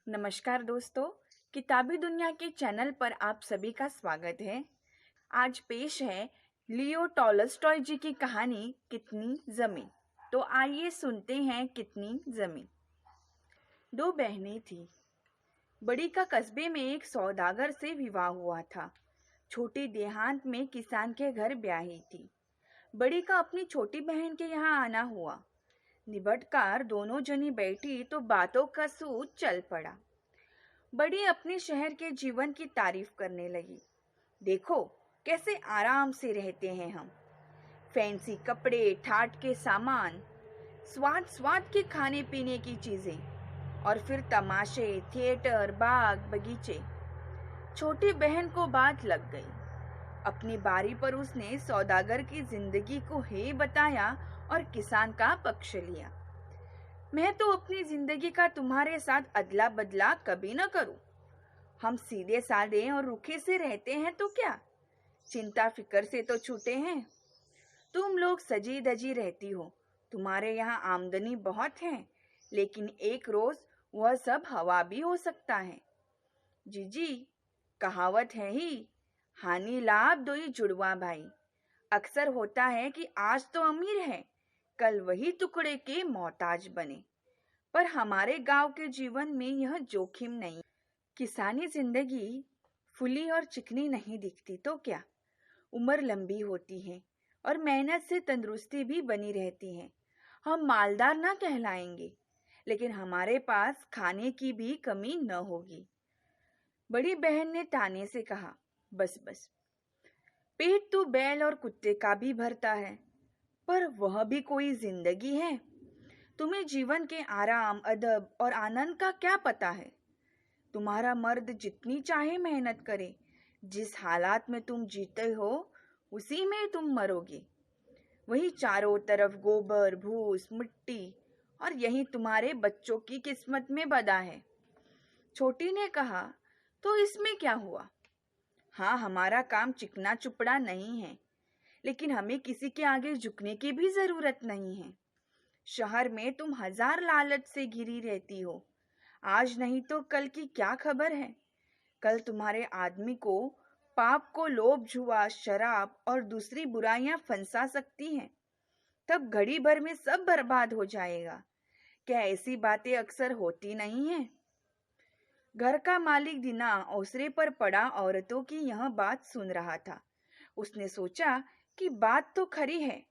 नमस्कार दोस्तों, किताबी दुनिया के चैनल पर आप सभी का स्वागत है। आज पेश है लियो टॉलस्टॉय जी की कहानी कितनी ज़मीन। तो आइए सुनते हैं कितनी ज़मीन। दो बहनें थीं। बड़ी का कस्बे में एक सौदागर से विवाह हुआ था। छोटी देहात में किसान के घर ब्याही थी। बड़ी का अपनी छोटी बहन के यहाँ आना हुआ। निबटकर दोनों जनी बैठी तो बातों का सूत चल पड़ा। बड़ी अपने शहर के जीवन की तारीफ करने लगी। देखो कैसे आराम से रहते हैं हम। फैंसी कपड़े, ठाट के सामान, स्वाद स्वाद के खाने पीने की चीजें, और फिर तमाशे, थिएटर, बाग बगीचे। छोटी बहन को बात लग गई। अपनी बारी पर उसने सौदागर की जिंदगी को हे बताया और किसान का पक्ष लिया। मैं तो अपनी जिंदगी का तुम्हारे साथ अदला बदला कभी न करूं। हम सीधे साधे और रुखे से रहते हैं तो क्या, चिंता फिकर से तो छूटे हैं। तुम लोग सजी धजी रहती हो, तुम्हारे यहाँ आमदनी बहुत है, लेकिन एक रोज वह सब हवा भी हो सकता है। जीजी, कहावत है ही, हानि लाभ दोई जुड़वा भाई। अक्सर होता है कि आज तो अमीर है, कल वही टुकड़े के मोहताज बने। पर हमारे गांव के जीवन में यह जोखिम नहीं। किसानी जिंदगी फुली और चिकनी नहीं दिखती तो क्या। उम्र लंबी होती है और मेहनत से तंदुरुस्ती भी बनी रहती है। हम मालदार ना कहलाएंगे, लेकिन हमारे पास खाने की भी कमी न होगी। बड़ी बहन ने ताने से कहा, बस बस, पेट तो बैल और कुत्ते का भी भरता है, पर वह भी कोई जिंदगी है। तुम्हें जीवन के आराम, अदब और आनंद का क्या पता है। तुम्हारा मर्द जितनी चाहे मेहनत करे, जिस हालात में तुम जीते हो उसी में तुम मरोगे। वही चारों तरफ गोबर, भूस, मिट्टी, और यही तुम्हारे बच्चों की किस्मत में बदा है। छोटी ने कहा, तो इसमें क्या हुआ। हाँ, हमारा काम चिकना चुपड़ा नहीं है, लेकिन हमें किसी के आगे झुकने की भी जरूरत नहीं है। शहर में तुम हजार लालच से घिरी रहती हो। आज नहीं तो कल की क्या खबर है। कल तुम्हारे आदमी को पाप को लोभ, जुआ, शराब और दूसरी बुराइयां फंसा सकती हैं। तब घड़ी भर में सब बर्बाद हो जाएगा। क्या ऐसी बातें अक्सर होती नहीं हैं? घर का मालिक दीना ओसरे पर पड़ा औरतों की यह बात सुन रहा था। उसने सोचा कि बात तो खरी है।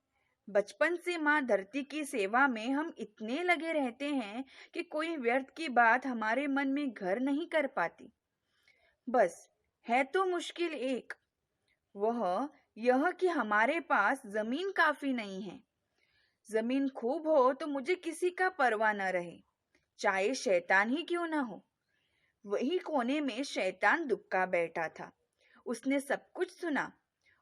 बचपन से माँ धरती की सेवा में हम इतने लगे रहते हैं कि कोई व्यर्थ की बात हमारे मन में घर नहीं कर पाती। बस है तो मुश्किल एक, वह यह कि हमारे पास जमीन काफी नहीं है। जमीन खूब हो तो मुझे किसी का परवाह न रहे, चाहे शैतान ही क्यों ना हो। वही कोने में शैतान दुबका बैठा था। उसने सब कुछ सुना।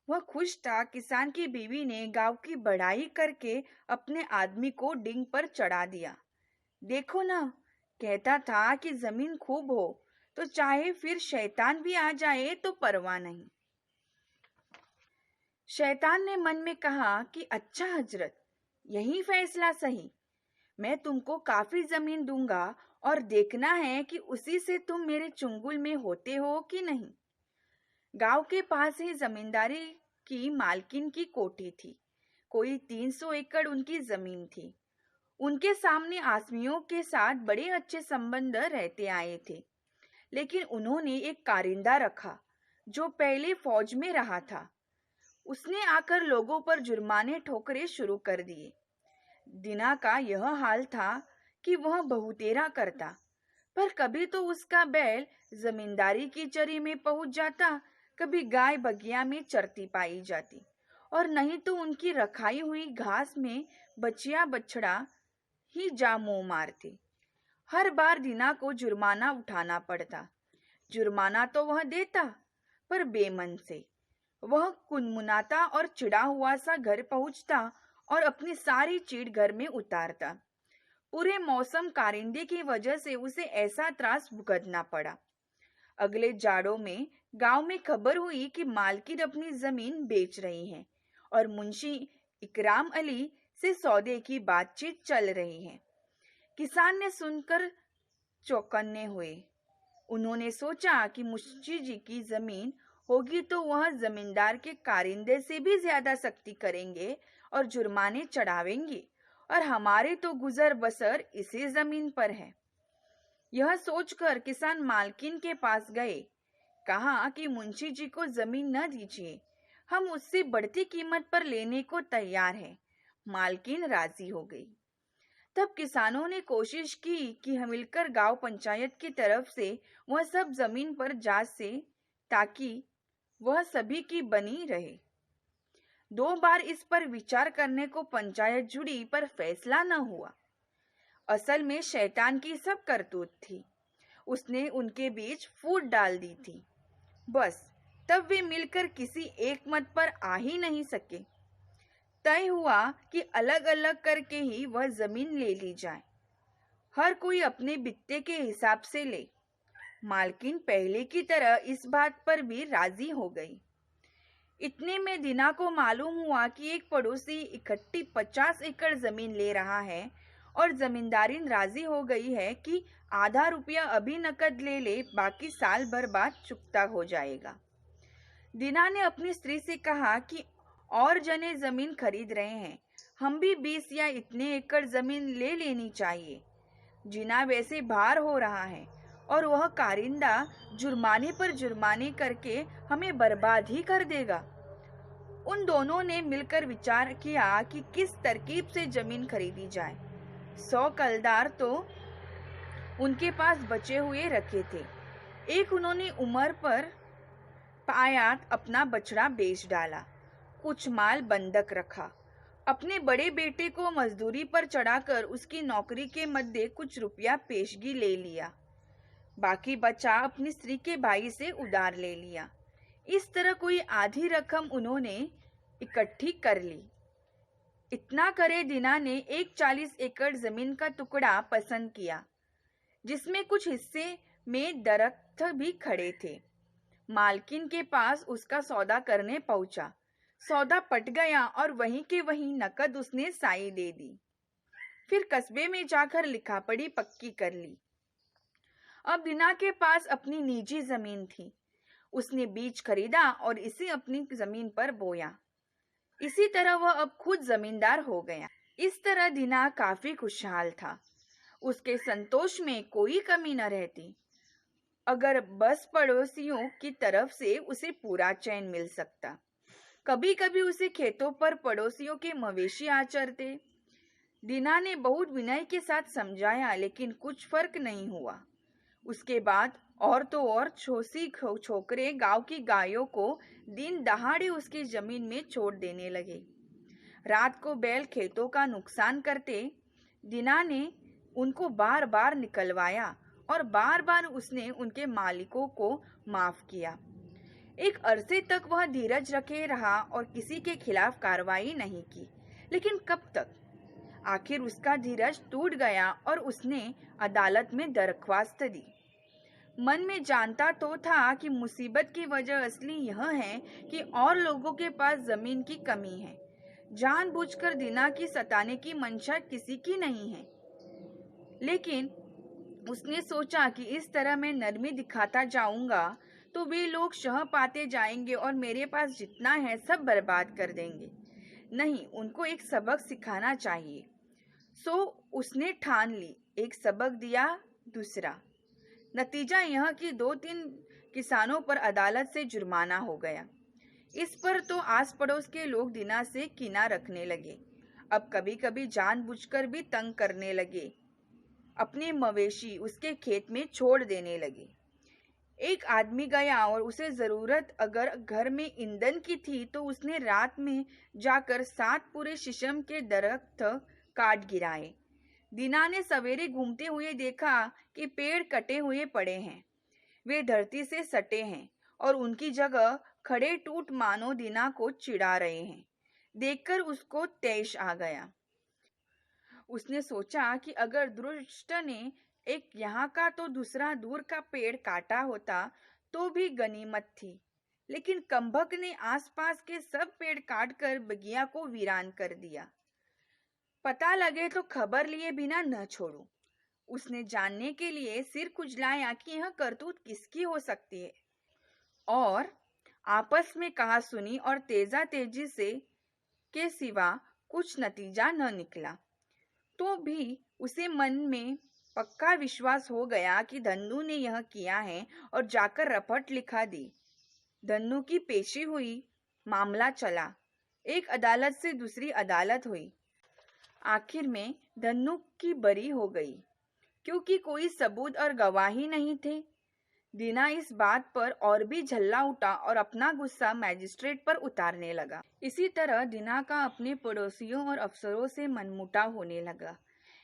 वह खुश था। किसान की बीवी ने गांव की बढ़ाई करके अपने आदमी को डिंग पर चढ़ा दिया। देखो ना, कहता था कि जमीन खूब हो तो चाहे फिर शैतान भी आ जाए तो परवाह नहीं। शैतान ने मन में कहा कि अच्छा हजरत, यही फैसला सही। मैं तुमको काफी जमीन दूंगा और देखना है कि उसी से तुम मेरे चुंगुल में होते हो कि नहीं। गांव के पास ही जमींदारी की मालकिन की कोठी थी। कोई 300 एकड़ उनकी जमीन थी। उनके सामने आसमियों के साथ बड़े अच्छे संबंध रहते आए थे, लेकिन उन्होंने एक कारिंदा रखा जो पहले फौज में रहा था। उसने आकर लोगों पर जुर्माने ठोकरे शुरू कर दिए। दीना का यह हाल था कि वह बहुतेरा करता, पर कभी तो उसका बैल जमींदारी की चरी में पहुंच जाता, कभी गाय बगिया में चरती पाई जाती, और नहीं तो उनकी रखाई हुई घास में बछिया बछड़ा ही जा मुंह मारते। हर बार दीना को जुर्माना उठाना पड़ता। जुर्माना तो वह देता, पर बेमन से। वह कुनमुनाता और चिढ़ा हुआ सा घर पहुंचता और अपनी सारी चीड़ घर में उतारता। पूरे मौसम कारिंदे की वजह से उसे ऐसा त्रास भुगतना पड़ा। अगले जाड़ों में गांव में खबर हुई कि मालकिन अपनी जमीन बेच रही है और मुंशी इकराम अली से सौदे की बातचीत चल रही है। किसान ने सुनकर चौकन्ने हुए। उन्होंने सोचा कि मुंशी जी की जमीन होगी तो वह जमींदार के कारिंदे से भी ज्यादा सख्ती करेंगे और जुर्माने चढ़ावेंगे, और हमारे तो गुजर बसर इसी जमीन पर है। यह सोचकर किसान मालकिन के पास गए। कहा कि मुंशी जी को जमीन न दीजिए, हम उससे बढ़ती कीमत पर लेने को तैयार हैं। मालकिन राजी हो गई। तब किसानों ने कोशिश की कि हम मिलकर गांव पंचायत की तरफ से वह सब जमीन पर जांच से, ताकि वह सभी की बनी रहे। 2 बार इस पर विचार करने को पंचायत जुड़ी पर फैसला न हुआ। असल में शैतान की सब करतूत थी। उसने उनके बीच फूट डाल दी थी। बस तब वे मिलकर किसी एक मत पर आ ही नहीं सके। तय हुआ कि अलग अलग करके ही वह जमीन ले ली जाए, हर कोई अपने बित्ते के हिसाब से ले। मालकिन पहले की तरह इस बात पर भी राजी हो गई। इतने में दीना को मालूम हुआ कि एक पड़ोसी इकट्ठी 50 एकड़ जमीन ले रहा है और जमींदारिन राजी हो गई है कि आधा रुपया अभी नकद ले ले, बाकी साल भर बाद चुकता हो जाएगा। दीना ने अपनी स्त्री से कहा कि और जने जमीन खरीद रहे हैं, हम भी 20 या इतने एकड़ जमीन ले लेनी चाहिए। जीना वैसे भार हो रहा है और वह कारिंदा जुर्माने पर जुर्माने करके हमें बर्बाद ही कर देगा। उन दोनों ने मिलकर विचार किया कि किस तरकीब से जमीन खरीदी जाए। 100 कलदार तो उनके पास बचे हुए रखे थे। एक उन्होंने उम्र पर पायात अपना बछड़ा बेच डाला, कुछ माल बंधक रखा, अपने बड़े बेटे को मजदूरी पर चढ़ाकर उसकी नौकरी के मध्य कुछ रुपया पेशगी ले लिया, बाकी बचा अपनी स्त्री के भाई से उधार ले लिया। इस तरह कोई आधी रकम उन्होंने इकट्ठी कर ली। इतना करे दीना ने एक 40 एकड़ जमीन का टुकड़ा पसंद किया, जिसमें कुछ हिस्से में दरख्त भी खड़े थे। मालकिन के पास उसका सौदा करने पहुंचा। सौदा पट गया और वहीं के वहीं नकद उसने साई दे दी। फिर कस्बे में जाकर लिखापढ़ी पक्की कर ली। अब दीना के पास अपनी निजी जमीन थी। उसने बीज खरीदा और इसे अपनी जमीन पर बोया। इसी तरह वह अब खुद जमींदार हो गया। इस तरह दीना काफी खुशहाल था। उसके संतोष में कोई कमी न रहती, अगर बस पड़ोसियों की तरफ से उसे पूरा चैन मिल सकता। कभी कभी उसे खेतों पर पड़ोसियों के मवेशी आचरते। दीना ने बहुत विनय के साथ समझाया, लेकिन कुछ फर्क नहीं हुआ। उसके बाद और तो और छोकरे गांव की गायों को दिन दहाड़े उसकी जमीन में छोड़ देने लगे। रात को बैल खेतों का नुकसान करते। दीना ने उनको बार बार निकलवाया और बार बार उसने उनके मालिकों को माफ किया। एक अरसे तक वह धीरज रखे रहा और किसी के खिलाफ कार्रवाई नहीं की। लेकिन कब तक? आखिर उसका धीरज टूट गया और उसने अदालत में दरख्वास्त दी। मन में जानता तो था कि मुसीबत की वजह असली यह है कि और लोगों के पास जमीन की कमी है। जानबूझकर दीना की सताने की मंशा किसी की नहीं है। लेकिन उसने सोचा कि इस तरह मैं नरमी दिखाता जाऊंगा तो वे लोग शह पाते जाएंगे और मेरे पास जितना है सब बर्बाद कर देंगे। नहीं, उनको एक सबक सिखाना चाहिए। सो उसने ठान ली। एक सबक दिया, दूसरा। नतीजा यह कि 2-3 किसानों पर अदालत से जुर्माना हो गया। इस पर तो आस पड़ोस के लोग दीना से किना रखने लगे। अब कभी कभी जानबूझकर भी तंग करने लगे। अपने मवेशी उसके खेत में छोड़ देने लगे। एक आदमी गया और उसे जरूरत अगर घर में ईंधन की थी तो उसने रात में जाकर 7 पूरे शीशम के दरख्त काट गिराए। दीना ने सवेरे घूमते हुए देखा कि पेड़ कटे हुए पड़े हैं। वे धरती से सटे हैं और उनकी जगह खड़े टूट मानो दीना को चिढ़ा रहे हैं। देखकर उसको तैश आ गया। उसने सोचा कि अगर दुष्ट ने एक यहाँ का तो दूसरा दूर का पेड़ काटा होता तो भी गनीमत थी, लेकिन कम्भक ने आसपास के सब पेड़ काटकर बगिया को वीरान कर दिया। पता लगे तो खबर लिए बिना न छोड़ूं। उसने जानने के लिए सिर खुजलाया कि यह करतूत किसकी हो सकती है, और आपस में कहा सुनी और तेजा तेजी से के सिवा कुछ नतीजा न निकला। तो भी उसे मन में पक्का विश्वास हो गया कि धन्नू ने यह किया है और जाकर रपट लिखा दी। धन्नू की पेशी हुई, मामला चला, एक अदालत से दूसरी अदालत हुई। आखिर में धन्नू की बरी हो गई, क्योंकि कोई सबूत और गवाही नहीं थे। दीना इस बात पर और भी झल्ला उठा और अपना गुस्सा मैजिस्ट्रेट पर उतारने लगा। इसी तरह दीना का अपने पड़ोसियों और अफसरों से मनमुटाव होने लगा।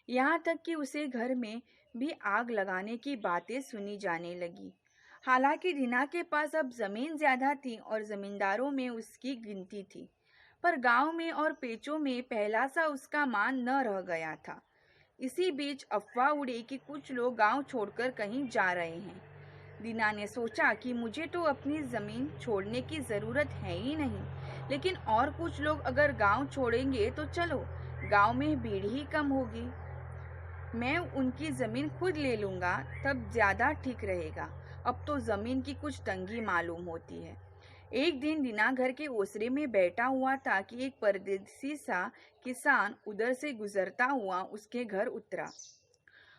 यहाँ तक कि उसे घर में भी आग लगाने की बातें सुनी जाने लगी। हालांकि दीना के पास अब जमीन ज्यादा थी और जमींदारों में उसकी गिनती थी, पर गांव में और पेचों में पहला सा उसका मान न रह गया था। इसी बीच अफवाह उड़ी कि कुछ लोग गांव छोड़कर कहीं जा रहे हैं। दीना ने सोचा कि मुझे तो अपनी जमीन छोड़ने की जरूरत है ही नहीं, लेकिन और कुछ लोग अगर गांव छोड़ेंगे तो चलो, गांव में भीड़ ही कम होगी। मैं उनकी जमीन खुद ले लूंगा, तब ज्यादा ठीक रहेगा। अब तो जमीन की कुछ तंगी मालूम होती है। एक दिन दीना घर के ओसरे में बैठा हुआ था कि एक परदेसी सा किसान उधर से गुजरता हुआ उसके घर उतरा।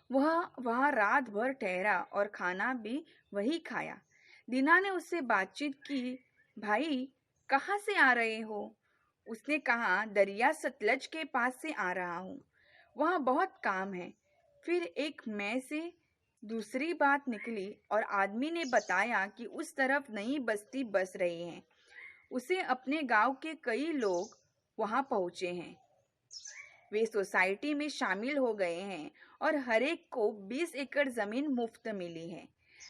वह वहां रात भर ठहरा और खाना भी वही खाया। दीना ने उससे बातचीत की। भाई, कहाँ से आ रहे हो? उसने कहा, दरिया सतलज के पास से आ रहा हूँ, वहाँ बहुत काम है। फिर एक मैं से दूसरी बात निकली और आदमी ने बताया कि उस तरफ नई बस्ती बस रही है। उसे अपने गांव के कई लोग वहां पहुंचे हैं। वे सोसाइटी में शामिल हो गए हैं और हर एक को 20 एकड़ जमीन मुफ्त मिली है।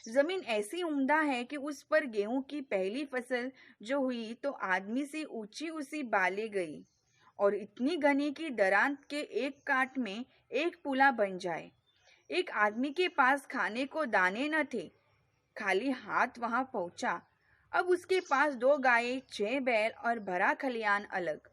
जमीन ऐसी उम्दा है कि उस पर गेहूं की पहली फसल जो हुई तो आदमी से ऊंची ऊंची बालें गई, और इतनी घनी कि दरांत के एक काट में एक पुला बन जाए। एक आदमी के पास खाने को दाने न थे, खाली हाथ वहां पहुंचा। अब उसके पास 2 गायें, 6 बैल और भरा खलियान अलग।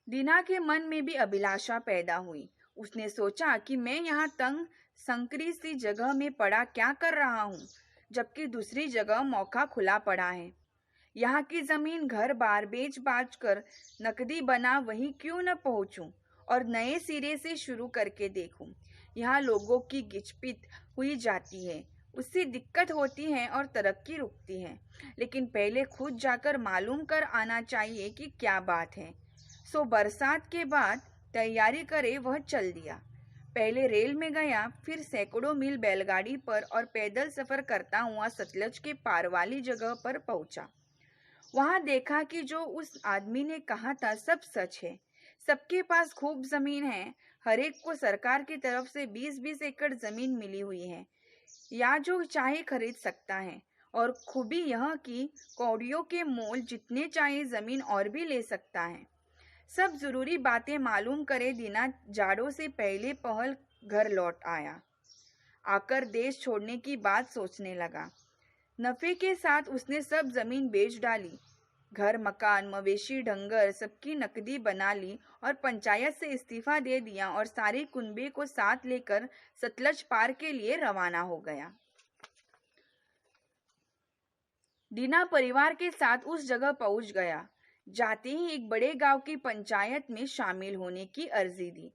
दीना के मन में भी अभिलाषा पैदा हुई। उसने सोचा कि मैं यहाँ तंग संकरी सी जगह में पड़ा क्या कर रहा हूँ, जबकि दूसरी जगह मौका खुला पड़ा है। यहाँ की जमीन घर बार बेच बाच कर नकदी बना वहीं क्यों न पहुंचूं और नए सिरे से शुरू करके देखूं। यहाँ लोगों की गिचपिट हुई जाती है, उससे दिक्कत होती है और तरक्की रुकती है, लेकिन पहले खुद जाकर मालूम कर आना चाहिए कि क्या बात है। सो बरसात के बाद तैयारी करे वह चल दिया। पहले रेल में गया, फिर सैकड़ों मील बैलगाड़ी पर और पैदल सफर करता हुआ सतलज के पार वाली जगह पर पहुंचा। वहां देखा कि जो उस आदमी ने कहा था सब सच है। सबके पास खूब जमीन है, हर एक को सरकार की तरफ से 20-20 एकड़ जमीन मिली हुई है, या जो चाहे खरीद सकता है। और खूबी यह कि कौड़ियों के मोल जितने चाहे जमीन और भी ले सकता है। सब जरूरी बातें मालूम करे दीना जाड़ों से पहले पहल घर लौट आया। आकर देश छोड़ने की बात सोचने लगा। नफे के साथ उसने सब जमीन बेच डाली, घर मकान मवेशी डंगर सबकी नकदी बना ली और पंचायत से इस्तीफा दे दिया और सारे कुनबे को साथ लेकर सतलज पार के लिए रवाना हो गया। दीना परिवार के साथ उस जगह पहुंच गया। जाते ही एक बड़े गांव की पंचायत में शामिल होने की अर्जी दी।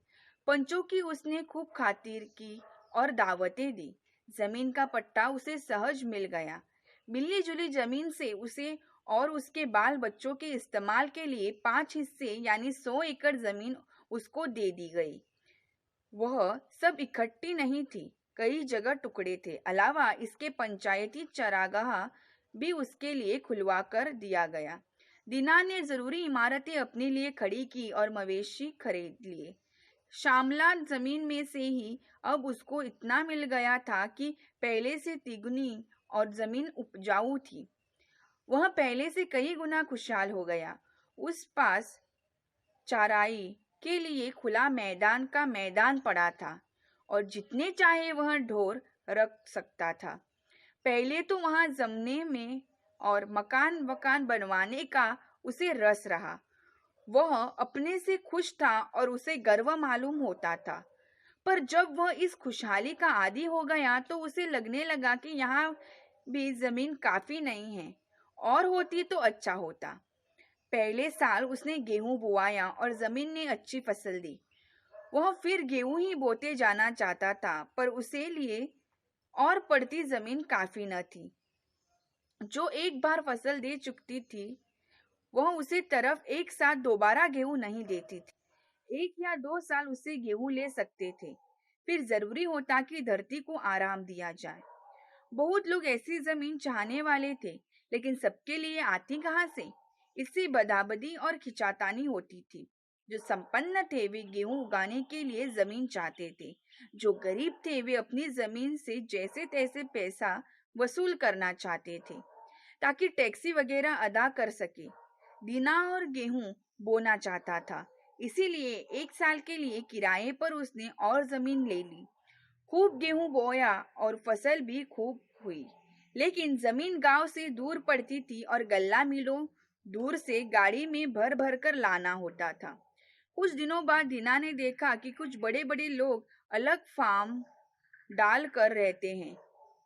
पंचों की उसने खूब खातिर की और दावतें दी। जमीन का पट्टा उसे सहज मिल गया। मिली जुली जमीन से उसे और उसके बाल बच्चों के इस्तेमाल के लिए 5 हिस्से यानी 100 एकड़ जमीन उसको दे दी गई। वह सब इकट्ठी नहीं थी, कई जगह टुकड़े थे। अलावा इसके पंचायती चरागाह भी उसके लिए खुलवा कर दिया गया। दीना ने जरूरी इमारतें अपने लिए खड़ी की और मवेशी खरीद लिए। शामला जमीन में से ही अब उसको इतना मिल गया था कि पहले से तिगुनी और जमीन उपजाऊ थी। वह पहले से कई गुना खुशहाल हो गया। उस पास चाराई के लिए खुला मैदान का मैदान पड़ा था और जितने चाहे वह ढोर रख सकता था। पहले तो वहां जमने में और मकान वकान बनवाने का उसे रस रहा। वह अपने से खुश था और उसे गर्व मालूम होता था। पर जब वह इस खुशहाली का आदी हो गया तो उसे लगने लगा कि यहाँ भी जमीन काफी नहीं है, और होती तो अच्छा होता। पहले साल उसने गेहूं बोआया और जमीन ने अच्छी फसल दी। वह फिर गेहूं ही बोते जाना चाहता था, पर उसे लिए और पड़ती जमीन काफी न थी। जो एक बार फसल दे चुकी थी, वह उसी तरफ एक साथ दोबारा गेहूं नहीं देती थी। 1 या 2 साल उससे गेहूं ले सकते थे, फिर जरूरी होता कि धरती को आराम दिया जाए। बहुत लोग ऐसी जमीन चाहने वाले थे, लेकिन सबके लिए आती कहाँ से? इससे बदाबदी और खिंचातानी होती थी। जो संपन्न थे वे गेहूं उगाने के लिए जमीन चाहते थे। जो गरीब थे वे अपनी जमीन से जैसे तैसे पैसा वसूल करना चाहते थे, ताकि टैक्सी वगैरह अदा कर सके। दीना और गेहूं बोना चाहता था, इसीलिए 1 साल के लिए किराए पर उसने और जमीन ले ली। खूब गेहूं बोया और फसल भी खूब हुई। लेकिन जमीन गांव से दूर पड़ती थी और गल्ला मिलों दूर से गाड़ी में भर भर कर लाना होता था। कुछ दिनों बाद दीना ने देखा कि कुछ बड़े बड़े लोग अलग फार्म डाल कर रहते हैं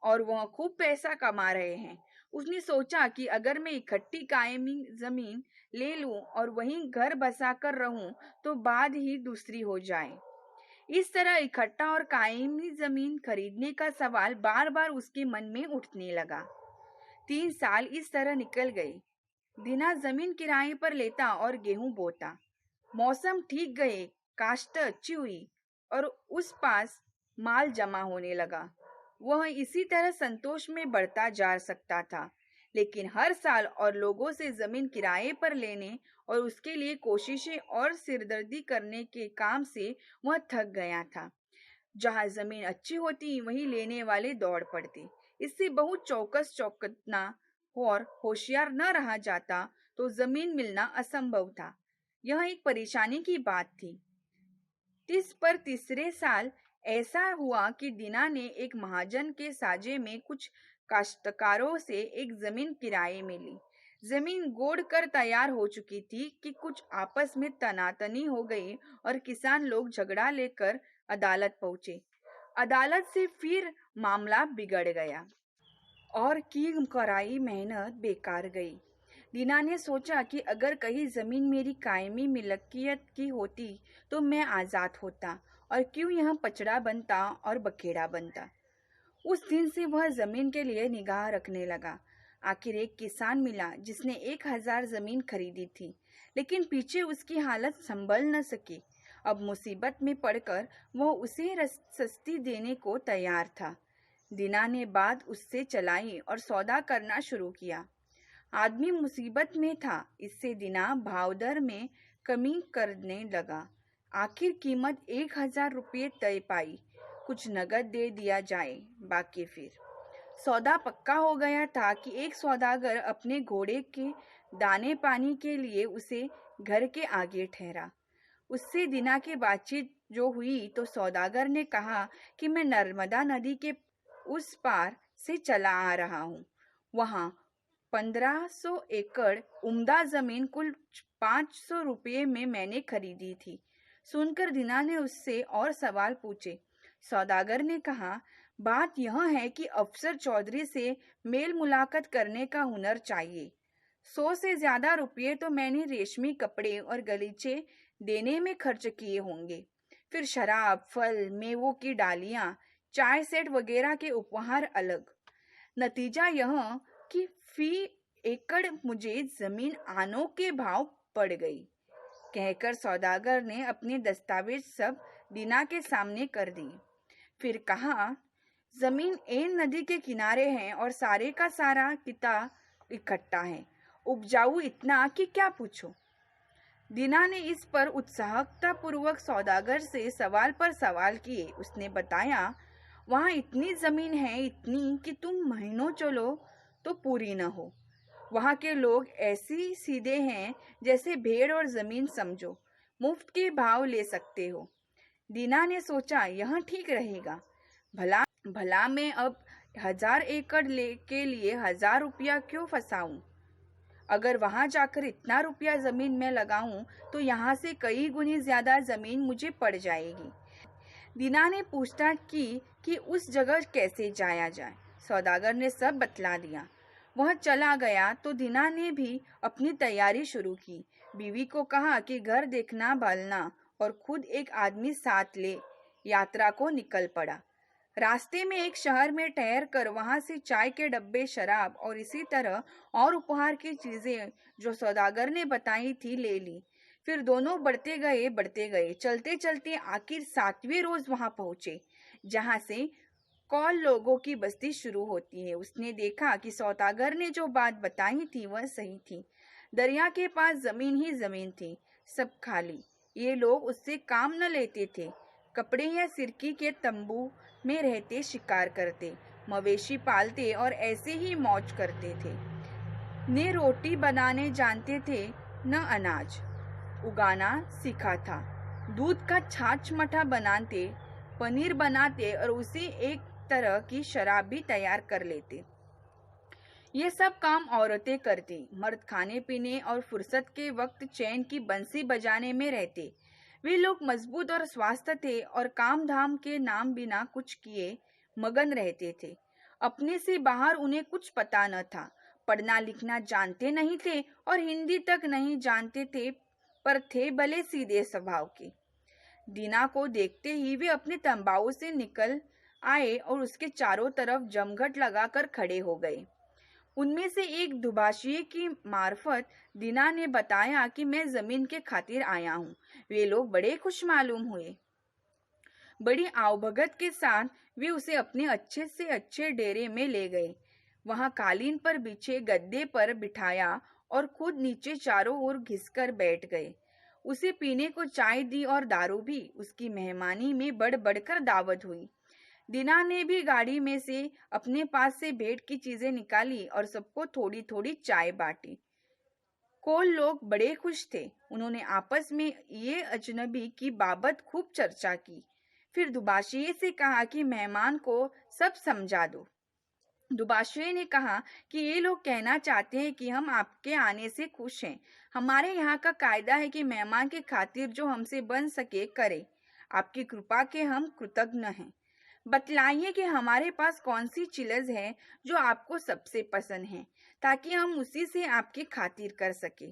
और वह खूब पैसा कमा रहे हैं। उसने सोचा कि अगर मैं इकट्ठी कायमी जमीन ले लूं और वहीं घर बसा कर रहूं तो बाद ही दूसरी हो जाए। इस तरह इकट्ठा और कायमी जमीन खरीदने का सवाल बार बार उसके मन में उठने लगा। 3 साल इस तरह निकल गए। दीना जमीन किराए पर लेता और गेहूं बोता। मौसम ठीक गए, काश्त अच्छी हुई और उस पास माल जमा होने लगा। वह इसी तरह संतोष में बढ़ता जा सकता था। लेकिन हर साल और लोगों से जमीन किराए पर लेने और उसके लिए कोशिशें और सिरदर्दी करने के काम से वह थक गया था। जहां जमीन अच्छी होती वहीं लेने वाले दौड़ पड़ते। इससे बहुत चौकस चौकन्ना और होशियार न रहा जाता तो जमीन मिलना असंभव था। यह एक परेशानी की बात थी। तीसरे साल ऐसा हुआ कि दीना ने एक महाजन के साजे में कुछ काश्तकारों से एक जमीन किराए में ली। जमीन गोड़ कर तैयार हो चुकी थी कि कुछ आपस में तनातनी हो गई और किसान लोग झगड़ा लेकर अदालत पहुंचे। अदालत से फिर मामला बिगड़ गया और की कराई मेहनत बेकार गई। दीना ने सोचा कि अगर कहीं जमीन मेरी कायमी मिल्कियत की होती तो मैं आजाद होता और क्यों यहाँ पचड़ा बनता और बखेड़ा बनता। उस दिन से वह जमीन के लिए निगाह रखने लगा। आखिर एक किसान मिला जिसने 1,000 जमीन खरीदी थी, लेकिन पीछे उसकी हालत संभल न सकी। अब मुसीबत में पड़कर वह उसे सस्ती देने को तैयार था। दीना ने बात उससे चलाई और सौदा करना शुरू किया। आदमी मुसीबत में था, इससे दीना भाव दर में कमी करने लगा। आखिर कीमत 1,000 रुपये तय पाई। कुछ नगद दे दिया जाए, बाकी फिर। सौदा पक्का हो गया था कि एक सौदागर अपने घोड़े के दाने पानी के लिए उसे घर के आगे ठहरा। उससे दीना की बातचीत जो हुई तो सौदागर ने कहा कि मैं नर्मदा नदी के उस पार से चला आ रहा हूँ। वहाँ 1500 एकड़ उम्दा जमीन कुल 500 रुपये में मैंने खरीदी थी। सुनकर दीना ने उससे और सवाल पूछे। सौदागर ने कहा, बात यह है कि अफसर चौधरी से मेल मुलाकात करने का हुनर चाहिए। 100 से ज्यादा रुपये तो मैंने रेशमी कपड़े और गलीचे देने में खर्च किए होंगे। फिर शराब, फल, मेवों की डालियां, चाय सेट वगैरह के उपहार अलग। नतीजा यह कि फी एकड़ मुझे जमीन आनों के भाव पड़ गई। कहकर सौदागर ने अपने दस्तावेज सब दीना के सामने कर दी। फिर कहा, जमीन एन नदी के किनारे है और सारे का सारा किता इकट्ठा है। उपजाऊ इतना कि क्या पूछो। दीना ने इस पर उत्साहता पूर्वक सौदागर से सवाल पर सवाल किए। उसने बताया, वहाँ इतनी जमीन है, इतनी कि तुम महीनों चलो तो पूरी न हो। वहाँ के लोग ऐसे सीधे हैं जैसे भेड़ और जमीन समझो, मुफ्त के भाव ले सकते हो। दीना ने सोचा, यह ठीक रहेगा। भला भला मैं अब 1,000 एकड़ के लिए 1,000 रुपया क्यों फंसाऊं? अगर वहां जाकर इतना रुपया जमीन में लगाऊं तो यहाँ से कई गुनी ज्यादा जमीन मुझे पड़ जाएगी। दीना ने पूछताछ की कि उस जगह कैसे जाया जाए। सौदागर ने सब बतला दिया। वह चला गया तो दीना ने भी अपनी तैयारी शुरू की। बीवी को कहा कि घर देखना भालना और खुद एक आदमी साथ ले यात्रा को निकल पड़ा। रास्ते में एक शहर में ठहर कर वहां से चाय के डब्बे, शराब और इसी तरह और उपहार की चीजें जो सौदागर ने बताई थी ले ली। फिर दोनों बढ़ते गए, चलते चलते आखिर 7वें रोज वहां पहुंचे जहां से कौल लोगों की बस्ती शुरू होती है। उसने देखा कि सौदागर ने जो बात बताई थी वह सही थी। दरिया के पास जमीन ही जमीन थी, सब खाली। ये लोग उससे काम न लेते थे। कपड़े या सिरकी के तंबू में रहते, शिकार करते, मवेशी पालते और ऐसे ही मौज करते थे। ने रोटी बनाने जानते थे, न अनाज उगाना सीखा था। दूध का छाछ मठा बनाते, पनीर बनाते और उसे एक तरह की शराब भी तैयार कर लेते। ये सब काम औरतें करती। मर्द खाने पीने और फुर्सत के वक्त चैन की बंसी बजाने में रहते। वे लोग मजबूत और स्वस्थ थे और काम धाम के नाम बिना कुछ किए मगन रहते थे। अपने से बाहर उन्हें कुछ पता न था। पढ़ना लिखना जानते नहीं थे और हिंदी तक नहीं जानते थे, पर थे भले सीधे स्वभाव के। दीना को देखते ही वे अपने तंबाऊ से निकल आए और उसके चारों तरफ जमघट लगाकर खड़े हो गए। उनमें से एक दुभाषिए की मार्फत दीना ने बताया कि मैं जमीन के खातिर आया हूँ। वे लोग बड़े खुश मालूम हुए। बड़ी आवभगत के साथ वे उसे अपने अच्छे से अच्छे डेरे में ले गए। वहां कालीन पर बिछे गद्दे पर बिठाया और खुद नीचे चारों ओर घिसकर बैठ गए। उसे पीने को चाय दी और दारू भी। उसकी मेहमानी में बढ़ बढ़कर दावत हुई। दीना ने भी गाड़ी में से अपने पास से भेंट की चीजें निकाली और सबको थोड़ी थोड़ी चाय बांटी। कोल लोग बड़े खुश थे। उन्होंने आपस में ये अजनबी की बाबत खूब चर्चा की। फिर दुभाषिए से कहा कि मेहमान को सब समझा दो। दुभाषिए ने कहा कि ये लोग कहना चाहते हैं कि हम आपके आने से खुश हैं। हमारे यहाँ का कायदा है कि मेहमान के खातिर जो हमसे बन सके करे। आपकी कृपा के हम कृतज्ञ हैं। बतलाइए कि हमारे पास कौन सी चीज है जो आपको सबसे पसंद है, ताकि हम उसी से आपकी खातिर कर सके।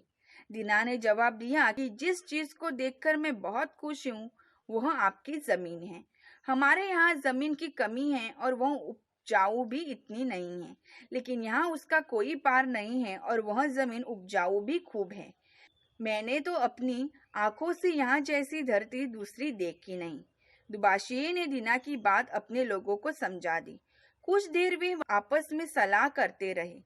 दीना ने जवाब दिया कि जिस चीज को देखकर मैं बहुत खुश हूँ वह आपकी जमीन है। हमारे यहाँ जमीन की कमी है और वह उपजाऊ भी इतनी नहीं है, लेकिन यहाँ उसका कोई पार नहीं है और वह जमीन उपजाऊ भी खूब है। मैंने तो अपनी आंखों से यहाँ जैसी धरती दूसरी देखी नहीं। दुभाषिए ने दीना की बात अपने लोगों को समझा दी। कुछ देर वे आपस में सलाह करते रहे।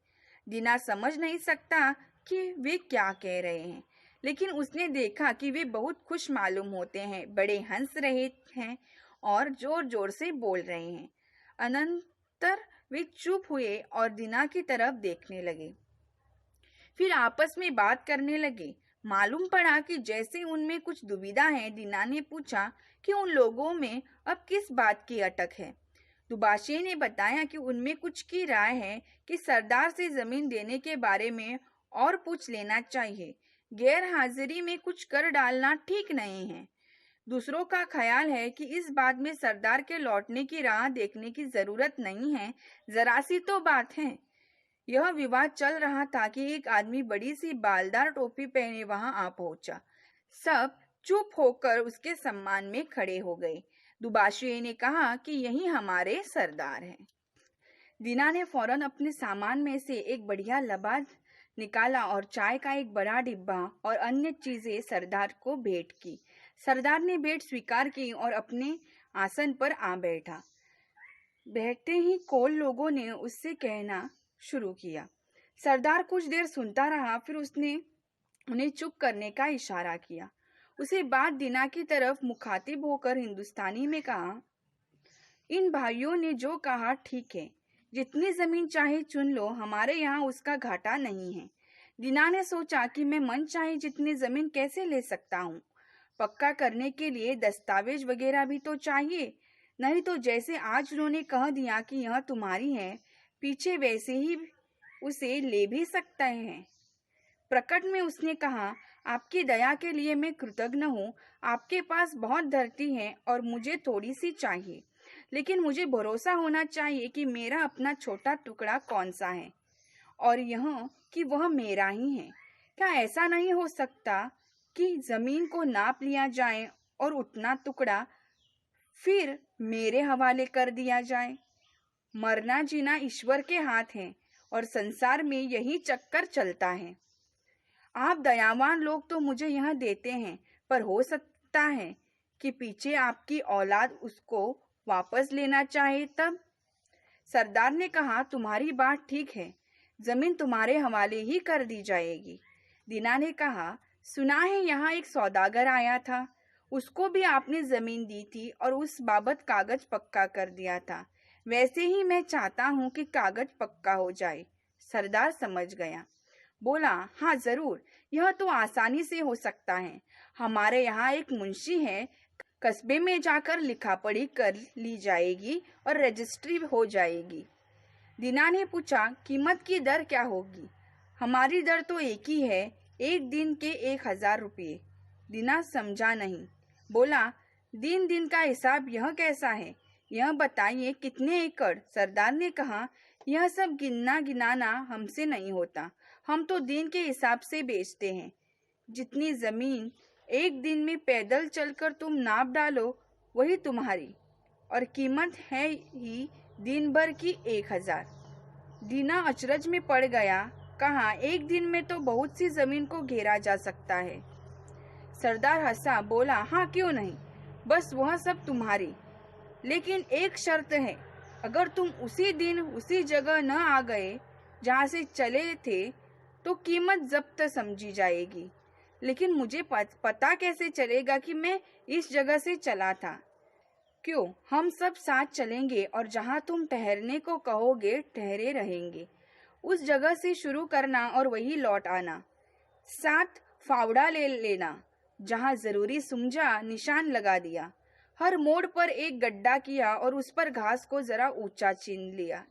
दीना समझ नहीं सकता कि वे क्या कह रहे हैं, लेकिन उसने देखा कि वे बहुत खुश मालूम होते हैं, बड़े हंस रहे हैं और जोर जोर से बोल रहे हैं। अनंतर वे चुप हुए और दीना की तरफ देखने लगे। फिर आपस में बात करने लगे। मालूम पड़ा कि जैसे उनमें कुछ दुविधा है। दीना ने पूछा कि उन लोगों में अब किस बात की अटक है। दुभाषिए ने बताया कि उनमें कुछ की राय है कि सरदार से जमीन देने के बारे में और पूछ लेना चाहिए। गैर हाजिरी में कुछ कर डालना ठीक नहीं है। दूसरों का ख्याल है कि इस बात में सरदार के लौटने की राह देखने की जरूरत नहीं है, जरा सी तो बात है। यह विवाद चल रहा था कि एक आदमी बड़ी सी बालदार टोपी पहने वहां आ पहुंचा। सब चुप होकर उसके सम्मान में खड़े हो गए। दुभाषिए ने कहा कि यही हमारे सरदार हैं। दीना ने फौरन अपने सामान में से एक बढ़िया लबाद निकाला और चाय का एक बड़ा डिब्बा और अन्य चीजें सरदार को भेंट की। सरदार ने भेंट स्वीकार की और अपने आसन पर आ बैठा। बैठते ही कोल लोगों ने उससे कहना शुरू किया। सरदार कुछ देर सुनता रहा, फिर उसने उन्हें चुप करने का इशारा किया। उसे बात दीना की तरफ मुखातिब होकर हिंदुस्तानी में कहा, इन भाइयों ने जो कहा ठीक है, जितनी जमीन चाहे चुन लो, हमारे यहाँ उसका घाटा नहीं है। दीना ने सोचा कि मैं मन चाहे जितनी जमीन कैसे ले सकता हूँ। पक्का करने के लिए दस्तावेज वगैरह भी तो चाहिए, नहीं तो जैसे आज उन्होंने कह दिया कि यह तुम्हारी है, पीछे वैसे ही उसे ले भी सकते हैं। प्रकट में उसने कहा, आपकी दया के लिए मैं कृतज्ञ हूँ। आपके पास बहुत धरती है और मुझे थोड़ी सी चाहिए, लेकिन मुझे भरोसा होना चाहिए कि मेरा अपना छोटा टुकड़ा कौन सा है और यह कि वह मेरा ही है। क्या ऐसा नहीं हो सकता कि जमीन को नाप लिया जाए और उतना टुकड़ा फिर मेरे हवाले कर दिया जाए? मरना जीना ईश्वर के हाथ है और संसार में यही चक्कर चलता है। आप दयावान लोग तो मुझे यह देते हैं, पर हो सकता है कि पीछे आपकी औलाद उसको वापस लेना चाहे तब। सरदार ने कहा, तुम्हारी बात ठीक है, जमीन तुम्हारे हवाले ही कर दी जाएगी। दीना ने कहा, सुना है यहाँ एक सौदागर आया था, उसको भी आपने जमीन दी थी और उस बाबत कागज पक्का कर दिया था। वैसे ही मैं चाहता हूँ कि कागज पक्का हो जाए। सरदार समझ गया, बोला, हाँ जरूर, यह तो आसानी से हो सकता है। हमारे यहाँ एक मुंशी है, कस्बे में जाकर लिखा पढ़ी कर ली जाएगी और रजिस्ट्री हो जाएगी। दीना ने पूछा, कीमत की दर क्या होगी? हमारी दर तो एक ही है, एक दिन के 1,000 रुपये। दीना समझा नहीं, बोला, दिन दिन का हिसाब यह कैसा है? यह बताइए कितने एकड़? सरदार ने कहा, यह सब गिनना गिनाना हमसे नहीं होता, हम तो दिन के हिसाब से बेचते हैं। जितनी जमीन एक दिन में पैदल चलकर तुम नाप डालो वही तुम्हारी, और कीमत है ही दिन भर की 1,000। दीना अचरज में पड़ गया, कहा, एक दिन में तो बहुत सी जमीन को घेरा जा सकता है। सरदार हंसा, बोला, हाँ क्यों नहीं, बस वह सब तुम्हारी, लेकिन एक शर्त है, अगर तुम उसी दिन उसी जगह न आ गए जहाँ से चले थे तो कीमत जब्त समझी जाएगी। लेकिन मुझे पता कैसे चलेगा कि मैं इस जगह से चला था? क्यों, हम सब साथ चलेंगे और जहाँ तुम ठहरने को कहोगे ठहरे रहेंगे। उस जगह से शुरू करना और वही लौट आना। साथ फावड़ा ले लेना, जहाँ जरूरी समझा निशान लगा दिया। हर मोड़ पर एक गड्ढा किया और उस पर घास को जरा ऊंचा चीन लिया।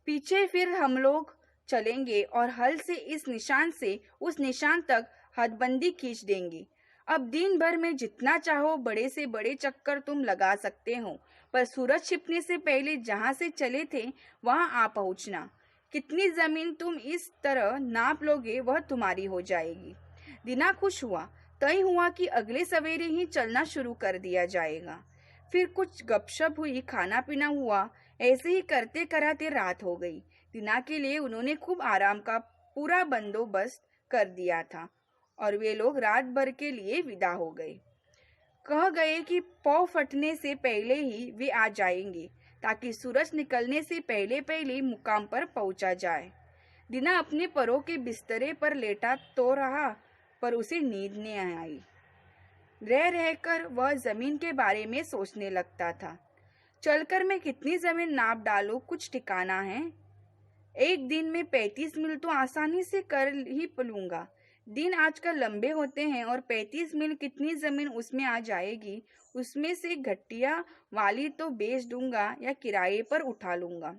पीछे फिर हम लोग चलेंगे और हल से इस निशान से उस निशान तक हदबंदी खींच देंगे। अब दिन भर में जितना चाहो बड़े से बड़े चक्कर तुम लगा सकते हो, पर सूरज छिपने से पहले जहाँ से चले थे वहाँ आ पहुँचना। कितनी जमीन तुम इस तरह नाप लोगे वह तुम्हारी हो जाएगी। दीना खुश हुआ। तय हुआ कि अगले सवेरे ही चलना शुरू कर दिया जाएगा। फिर कुछ गपशप हुई, खाना पीना हुआ। ऐसे ही करते कराते रात हो गई। दीना के लिए उन्होंने खूब आराम का पूरा बंदोबस्त कर दिया था और वे लोग रात भर के लिए विदा हो गए। कह गए कि पौ फटने से पहले ही वे आ जाएंगे, ताकि सूरज निकलने से पहले पहले मुकाम पर पहुंचा जाए। दीना अपने परों के बिस्तरे पर लेटा तो रहा, पर उसे नींद नहीं आई। रह रहकर वह जमीन के बारे में सोचने लगता था। चलकर मैं कितनी जमीन नाप डालूं, कुछ ठिकाना है? एक दिन में 35 मील तो आसानी से कर ही लूंगा। दिन आजकल लंबे होते हैं और 35 मील कितनी जमीन उसमें आ जाएगी? उसमें से घटिया वाली तो बेच दूंगा या किराए पर उठा लूंगा,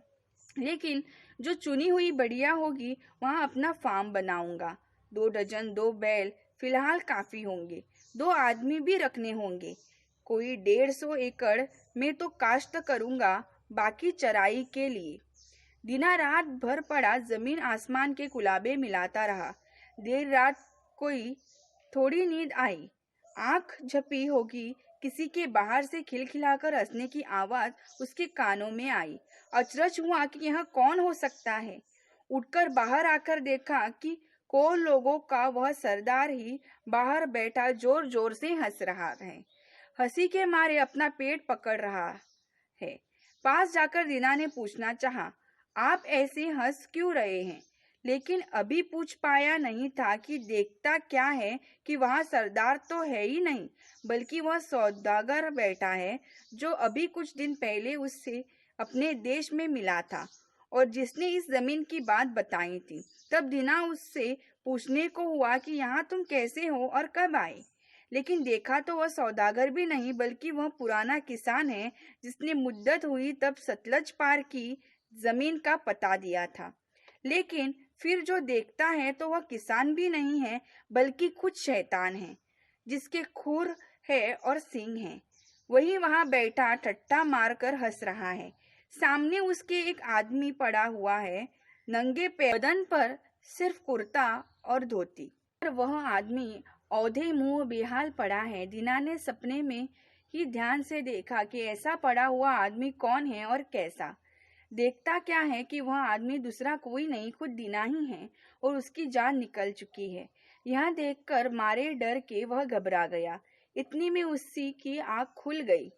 लेकिन जो चुनी हुई बढ़िया होगी वहां अपना फार्म बनाऊंगा। 2 डजन 2 बैल फिलहाल काफी होंगे, 2 आदमी भी रखने होंगे। कोई 150 एकड़ में तो काश्त करूंगा, बाकी चराई के लिए। दीना रात भर पड़ा जमीन आसमान के कुलाबे मिलाता रहा। देर रात कोई थोड़ी नींद आई। आंख झपी होगी, किसी के बाहर से खिलखिलाकर हंसने की आवाज उसके कानों में आई। अचरज हुआ कि यह कौन हो सकता है। उठकर बाहर आकर देखा कि को लोगों का वह सरदार ही बाहर बैठा जोर जोर से हंस रहा है। हंसी के मारे अपना पेट पकड़ रहा है। पास जाकर दीना ने पूछना चाहा, आप ऐसे हंस क्यों रहे हैं? लेकिन अभी पूछ पाया नहीं था कि देखता क्या है कि वहां सरदार तो है ही नहीं, बल्कि वह सौदागर बैठा है जो अभी कुछ दिन पहले उससे अपने देश में मिला था और जिसने इस जमीन की बात बताई थी। तब दीना उससे पूछने को हुआ कि यहाँ तुम कैसे हो और कब आए, लेकिन देखा तो वह सौदागर भी नहीं बल्कि वह पुराना किसान है जिसने मुद्दत हुई तब सतलज पार की जमीन का पता दिया था। लेकिन फिर जो देखता है तो वह किसान भी नहीं है, बल्कि खुद शैतान है, जिसके खुर है और सींग है। वही वहां बैठा ठट्ठा मारकर हंस रहा है। सामने उसके एक आदमी पड़ा हुआ है, नंगे पैर, बदन पर सिर्फ कुर्ता और धोती। और वह आदमी औधे मुंह बेहाल पड़ा है। दीना ने सपने में ही ध्यान से देखा कि ऐसा पड़ा हुआ आदमी कौन है और कैसा। देखता क्या है कि वह आदमी दूसरा कोई नहीं, खुद दीना ही है, और उसकी जान निकल चुकी है। यह देखकर मारे डर के वह घबरा गया। इतनी में उसी की आंख खुल गई।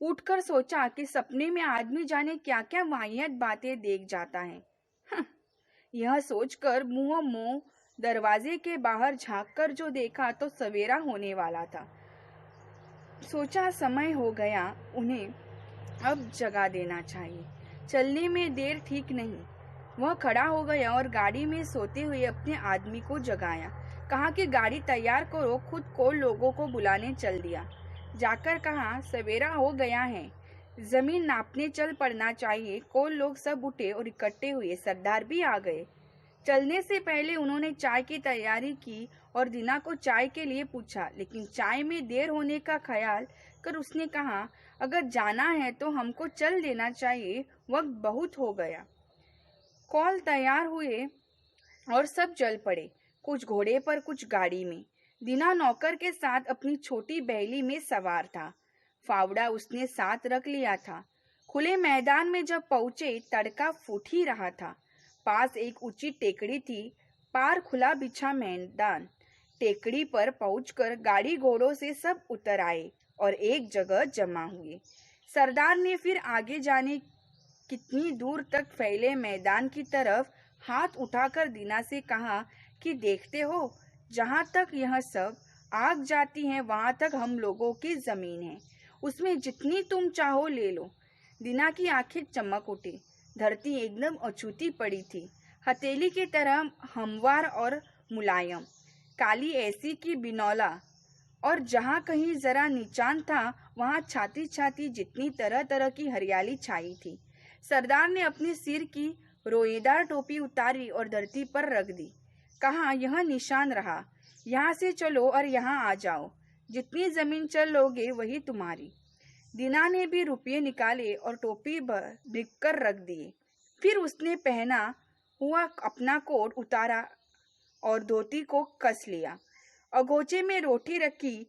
उठकर सोचा कि सपने में आदमी जाने क्या क्या वाहियात बातें देख जाता है। हं, यह सोचकर मुंह मुंह दरवाजे के बाहर झांककर जो देखा तो सवेरा होने वाला था। सोचा समय हो गया, उन्हें अब जगा देना चाहिए। चलने में देर ठीक नहीं। वह खड़ा हो गया और गाड़ी में सोते हुए अपने आदमी को जगाया। कहा कि गाड़ी तैयार करो, खुद को लोगों को बुलाने चल दिया। जाकर कहा सवेरा हो गया है, जमीन नापने चल पड़ना चाहिए। कोल लोग सब उठे और इकट्ठे हुए। सरदार भी आ गए। चलने से पहले उन्होंने चाय की तैयारी की और दीना को चाय के लिए पूछा, लेकिन चाय में देर होने का ख्याल कर उसने कहा अगर जाना है तो हमको चल देना चाहिए, वक्त बहुत हो गया। कॉल तैयार हुए और सब चल पड़े, कुछ घोड़े पर कुछ गाड़ी में। दीना नौकर के साथ अपनी छोटी बैली में सवार था। फावड़ा उसने साथ रख लिया था। खुले मैदान में जब पहुंचे तड़का फूट ही रहा था। पास एक ऊंची टेकड़ी थी, पार खुला बिछा मैदान। टेकड़ी पर पहुंचकर गाड़ी घोड़ों से सब उतर आए और एक जगह जमा हुए। सरदार ने फिर आगे जाने कितनी दूर तक फैले मैदान की तरफ हाथ उठाकर दीना से कहा कि देखते हो, जहां तक यह सब आग जाती है वहां तक हम लोगों की जमीन है, उसमें जितनी तुम चाहो ले लो। दीना की आंखें चमक उठी। धरती एकदम अछूती पड़ी थी, हथेली की तरह हमवार और मुलायम, काली ऐसी की बिनौला, और जहाँ कहीं जरा निचान था वहाँ छाती छाती जितनी तरह तरह की हरियाली छाई थी। सरदार ने अपने सिर की रोएदार टोपी उतारी और धरती पर रख दी। कहा यह निशान रहा, यहाँ से चलो और यहाँ आ जाओ। जितनी जमीन चलोगे वही तुम्हारी। दीना ने भी रुपये निकाले और टोपी बिक कर रख दिए। फिर उसने पहना हुआ अपना कोट उतारा और धोती को कस लिया। अगोचे में रोटी रखी,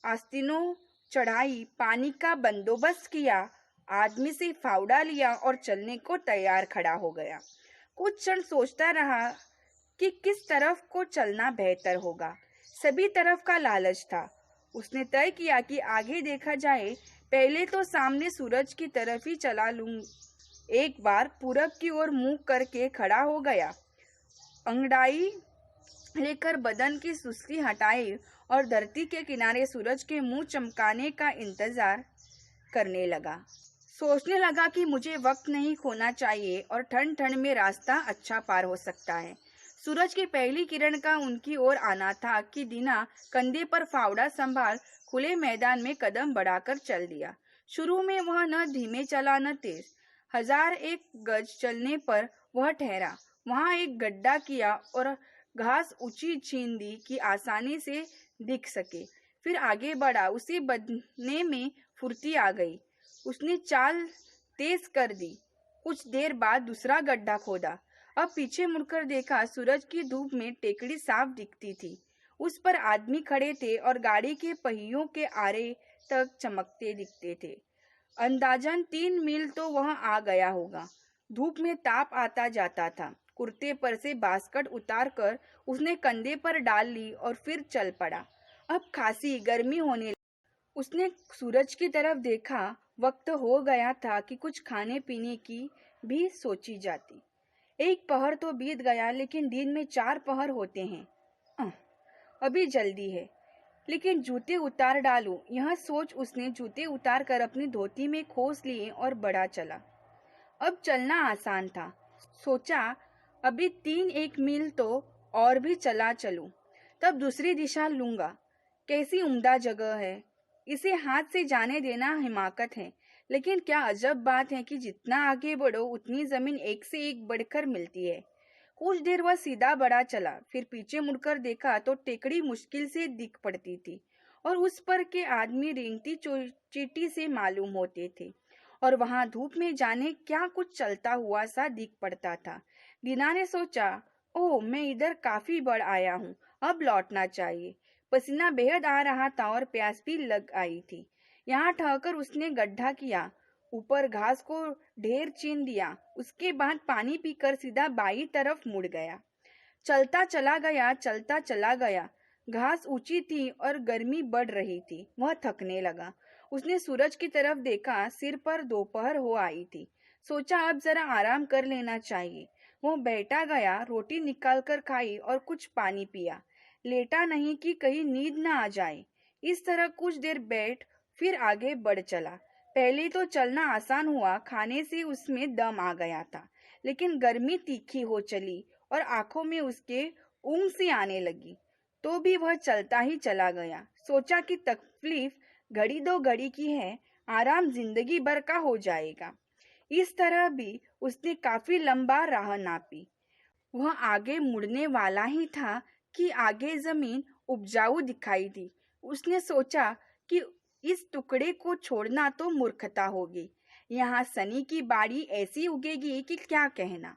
आस्तीनों चढ़ाई, पानी का बंदोबस्त किया, आदमी से फावड़ा लिया और चलने को तैयार खड़ा हो गया। कुछ क्षण सोचता रहा कि किस तरफ को चलना बेहतर होगा। सभी तरफ का लालच था। उसने तय किया कि आगे देखा जाए, पहले तो सामने सूरज की तरफ ही चला लूं। एक बार पूरब की ओर मुंह करके खड़ा हो गया। अंगड़ाई लेकर बदन की सुस्ती हटाई और धरती के किनारे सूरज के मुंह चमकाने का इंतजार करने लगा। सोचने लगा कि मुझे वक्त नहीं खोना चाहिए और ठंड ठंड में रास्ता अच्छा पार हो सकता है। सूरज की पहली किरण का उनकी ओर आना था कि दीना कंधे पर फावड़ा संभाल खुले मैदान में कदम बढ़ाकर चल दिया। शुरू में वह न धीमे चला न तेज। 1001 गज चलने पर वह ठहरा। वहां एक गड्ढा किया और घास ऊंची छीन दी कि आसानी से दिख सके। फिर आगे बढ़ा। उसे बढ़ने में फुर्ती आ गई। उसने चाल तेज कर दी। कुछ देर बाद दूसरा गड्ढा खोदा। अब पीछे मुड़कर देखा, सूरज की धूप में टेकड़ी साफ दिखती थी। उस पर आदमी खड़े थे और गाड़ी के पहियों के आरे तक चमकते दिखते थे। अंदाजन 3 मील तो वह आ गया होगा। धूप में ताप आता जाता था। कुर्ते पर से बास्कट उतार कर उसने कंधे पर डाल ली और फिर चल पड़ा। अब खासी गर्मी होने लगी। उसने सूरज की तरफ देखा। वक्त हो गया था कि कुछ खाने पीने की भी सोची जाती। एक पहर तो बीत गया, लेकिन दिन में 4 पहर होते हैं। अभी जल्दी है, लेकिन जूते उतार डालूं। यह सोच उसने जूते उतार कर अपनी धोती में खोस लिए और बढ़ा चला। अब चलना आसान था। सोचा अभी 3-1 मील तो और भी चला चलूं, तब दूसरी दिशा लूंगा। कैसी उम्दा जगह है, इसे हाथ से जाने देना हिमाकत है। लेकिन क्या अजब बात है कि जितना आगे बढ़ो उतनी जमीन एक से एक बढ़कर मिलती है। कुछ देर वह सीधा बढ़ा चला, फिर पीछे मुड़कर देखा तो टेकड़ी मुश्किल से दिख पड़ती थी और उस पर के आदमी रेंगती चींटी से मालूम होते थे और वहां धूप में जाने क्या कुछ चलता हुआ सा दिख पड़ता था। दीना ने सोचा, ओह मैं इधर काफी बढ़ आया हूँ, अब लौटना चाहिए। पसीना बेहद आ रहा था और प्यास भी लग आई थी। यहाँ ठहकर उसने गड्ढा किया, ऊपर घास को ढेर चीन दिया, उसके बाद पानी पीकर सीधा बाई तरफ मुड़ गया। चलता चला गया। घास ऊंची थी और गर्मी बढ़ रही थी। वह थकने लगा। उसने सूरज की तरफ देखा, सिर पर दोपहर हो आई थी। सोचा अब जरा आराम कर लेना चाहिए। वो बैठा गया, रोटी निकालकर खाई और कुछ पानी पिया। लेटा नहीं कि कहीं नींद न आ जाए। इस तरह कुछ देर बैठ फिर आगे बढ़ चला। पहले तो चलना आसान हुआ, खाने से उसमें दम आ गया था, लेकिन गर्मी तीखी हो चली और आंखों में उसके ऊँघ सी आने लगी। तो भी वह चलता ही चला गया। सोचा कि तकलीफ घड़ी दो घड़ी की है, आराम जिंदगी भर का हो जाएगा। इस तरह भी उसने काफी लंबा राह नापी। वह आगे मुड़ने वाला ही था कि आगे जमीन उपजाऊ दिखाई दी। उसने सोचा कि इस टुकड़े को छोड़ना तो मूर्खता होगी। यहाँ सनी की बाड़ी ऐसी उगेगी कि क्या कहना।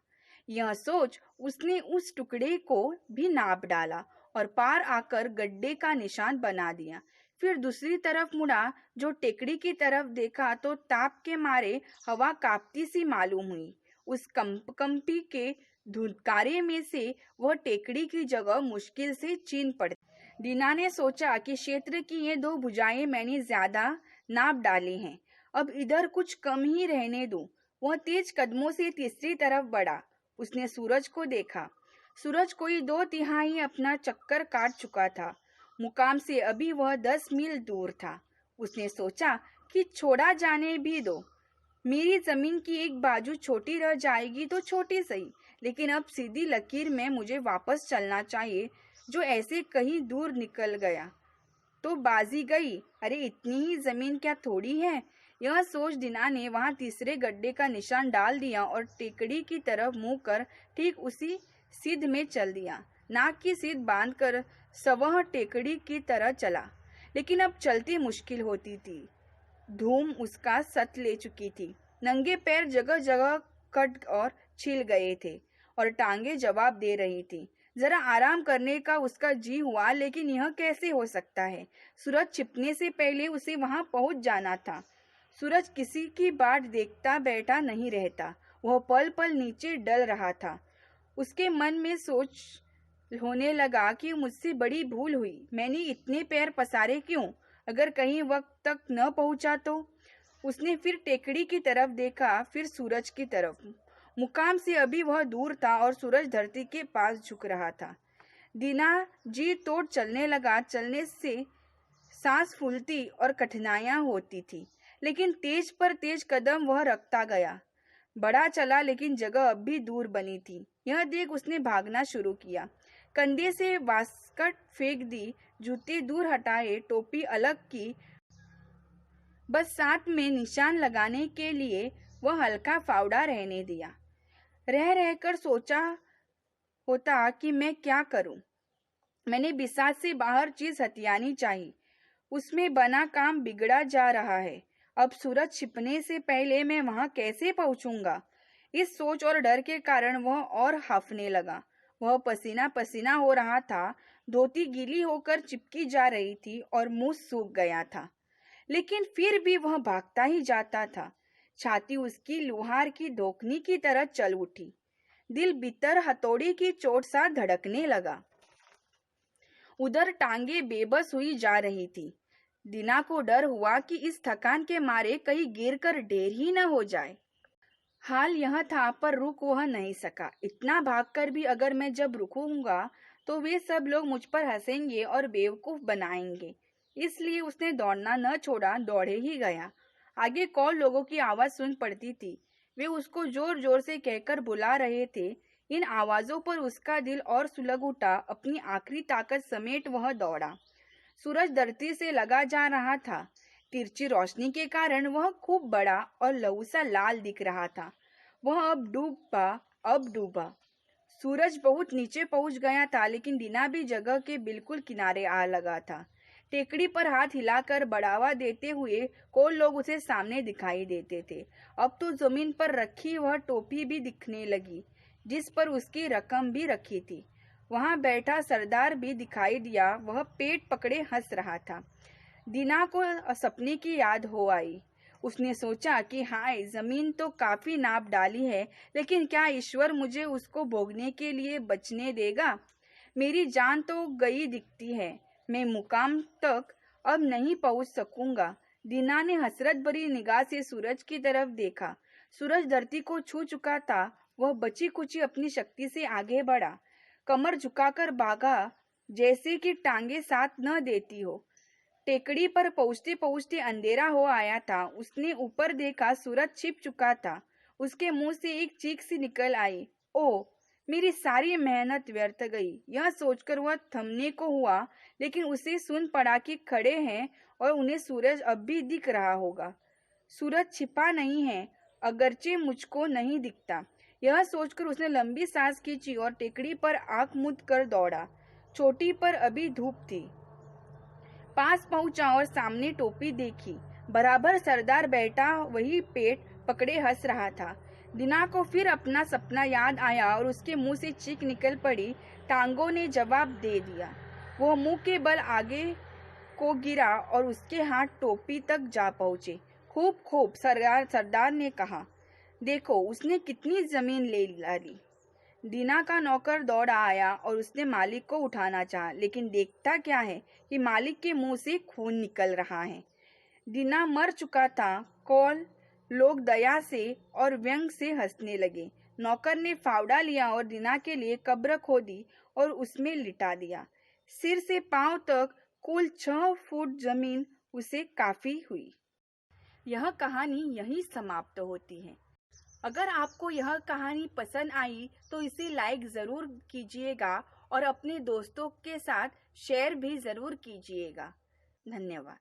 यह सोच उसने उस टुकड़े को भी नाप डाला और पार आकर गड्ढे का निशान बना दिया। फिर दूसरी तरफ मुड़ा, जो टेकड़ी की तरफ देखा तो ताप के मारे हवा कांपती सी मालूम हुई। उस कंपी के धुंधकारे में से वह टेकड़ी की जगह मुश्किल से चीन पड़ती। दीना ने सोचा कि क्षेत्र की ये दो भुजाएं मैंने ज्यादा नाप डाली हैं, अब इधर कुछ कम ही रहने दूं। वह तेज कदमों से तीसरी तरफ बढ़ा। उसने सूरज को देखा। सूरज कोई 2/3 अपना चक्कर काट चुका था। मुकाम से अभी वह 10 मील दूर था। उसने सोचा कि छोड़ा जाने भी दो। मेरी जमीन की एक बाजू छोटी रह जाएगी तो छोटी सही, लेकिन अब सीधी लकीर में मुझे वापस चलना चाहिए। जो ऐसे कहीं दूर निकल गया तो बाजी गई। अरे इतनी ही जमीन क्या थोड़ी है। यह सोच दीना ने वहां तीसरे गड्ढे का निशान डाल दिया और टेकड़ी की तरफ मुंह कर ठीक उसी सीध में चल दिया। नाक की सीध बांधकर सवह टेकड़ी की तरह चला, लेकिन अब चलती मुश्किल होती थी। धूम उसका सत ले चुकी थी। नंगे पैर जगह जगह कट और छिल गए थे और टांगे जवाब दे रही थी। जरा आराम करने का उसका जी हुआ, लेकिन यह कैसे हो सकता है। सूरज छिपने से पहले उसे वहां पहुंच जाना था। सूरज किसी की बाट देखता बैठा नहीं रहता, वह पल पल नीचे डल रहा था। उसके मन में सोच होने लगा कि मुझसे बड़ी भूल हुई। मैंने इतने पैर पसारे क्यों? अगर कहीं वक्त तक न पहुंचा तो? उसने फिर टेकड़ी की तरफ देखा, फिर सूरज की तरफ। मुकाम से अभी वह दूर था और सूरज धरती के पास झुक रहा था। दीना जी तोड़ चलने लगा। चलने से सांस फूलती और कठिनाइयां होती थी, लेकिन तेज पर तेज कदम वह रखता गया। बड़ा चला, लेकिन जगह अब भी दूर बनी थी। यह देख उसने भागना शुरू किया। कंधे से वास्कट फेंक दी, जूते दूर हटाए, टोपी अलग की। बस साथ में निशान लगाने के लिए वह हल्का फावड़ा रहने दिया। रह रहकर सोचा होता कि मैं क्या करूं। मैंने बिसात से बाहर चीज हथियानी चाहिए। उसमें बना काम बिगड़ा जा रहा है। अब सूरज छिपने से पहले मैं वहां कैसे पहुंचूंगा? इस सोच और डर के कारण वह और हांफने लगा। वह पसीना पसीना हो रहा था। धोती गीली होकर चिपकी जा रही थी और मुंह सूख गया था, लेकिन फिर भी वह भागता ही जाता था। छाती उसकी लोहार की धोखनी की तरह चल उठी। दिल भीतर हथौड़ी की चोट सा धड़कने लगा। उधर टांगे बेबस हुई जा रही थी। दीना को डर हुआ कि इस थकान के मारे कहीं गिरकर ढेर ही न हो जाए। हाल यह था, पर रुक वह नहीं सका। इतना भागकर भी अगर मैं जब रुकूंगा तो वे सब लोग मुझ पर हंसेंगे और बेवकूफ बनाएंगे। इसलिए उसने दौड़ना न छोड़ा, दौड़े ही गया। आगे कौन लोगों की आवाज सुन पड़ती थी। वे उसको जोर जोर से कहकर बुला रहे थे। इन आवाजों पर उसका दिल और सुलग उठा। अपनी आखिरी ताकत समेट वह दौड़ा। सूरज धरती से लगा जा रहा था। तिरछी रोशनी के कारण वह खूब बड़ा और लहू सा लाल दिख रहा था। वह अब डूबा। सूरज बहुत नीचे पहुंच गया था, लेकिन दीना भी जगह के बिल्कुल किनारे आ लगा था। टेकड़ी पर हाथ हिलाकर बढ़ावा देते हुए कोई लोग उसे सामने दिखाई देते थे। अब तो जमीन पर रखी वह टोपी भी दिखने लगी, जिस पर उसकी रकम भी रखी थी। वहां बैठा सरदार भी दिखाई दिया, वह पेट पकड़े हंस रहा था। दीना को सपने की याद हो आई। उसने सोचा कि हाय, जमीन तो काफी नाप डाली है, लेकिन क्या ईश्वर मुझे उसको भोगने के लिए बचने देगा? मेरी जान तो गई दिखती है, मैं मुकाम तक अब नहीं पहुंच सकूंगा। दीना ने हसरत भरी निगाह से सूरज की तरफ देखा। सूरज धरती को छू चुका था। वह बची कुची अपनी शक्ति से आगे बढ़ा, कमर झुकाकर भागा, जैसे कि टांगे साथ न देती हो। टेकड़ी पर पहुंचते पहुंचते अंधेरा हो आया था। उसने ऊपर देखा, सूरज छिप चुका था। उसके मुंह से एक चीख सी निकल आई, ओ, मेरी सारी मेहनत व्यर्थ गई। यह सोचकर वह थमने को हुआ, लेकिन उसे सुन पड़ा कि खड़े हैं और उन्हें सूरज अब भी दिख रहा होगा। सूरज छिपा नहीं है, अगरचे मुझको नहीं दिखता। यह सोचकर उसने लंबी सांस खींची और टेकड़ी पर आंख मूंद कर दौड़ा। चोटी पर अभी धूप थी। पास पहुंचा और सामने टोपी देखी। बराबर सरदार बैठा, वही पेट पकड़े हंस रहा था। दीना को फिर अपना सपना याद आया और उसके मुंह से चीख निकल पड़ी। टांगों ने जवाब दे दिया। वो मुंह के बल आगे को गिरा और उसके हाथ टोपी तक जा पहुंचे। खूब खूब, सरदार ने कहा। देखो, उसने कितनी जमीन ले ली। दीना का नौकर दौड़ आया और उसने मालिक को उठाना चाहा, लेकिन देखता क्या है कि मालिक के मुंह से खून निकल रहा है। दीना मर चुका था। कौल लोग दया से और व्यंग से हंसने लगे। नौकर ने फावड़ा लिया और दीना के लिए कब्र खोदी और उसमें लिटा दिया। सिर से पांव तक कुल 6 फुट जमीन उसे काफी हुई। यह कहानी यहीं समाप्त होती है। अगर आपको यह कहानी पसंद आई तो इसे लाइक ज़रूर कीजिएगा और अपने दोस्तों के साथ शेयर भी ज़रूर कीजिएगा। धन्यवाद।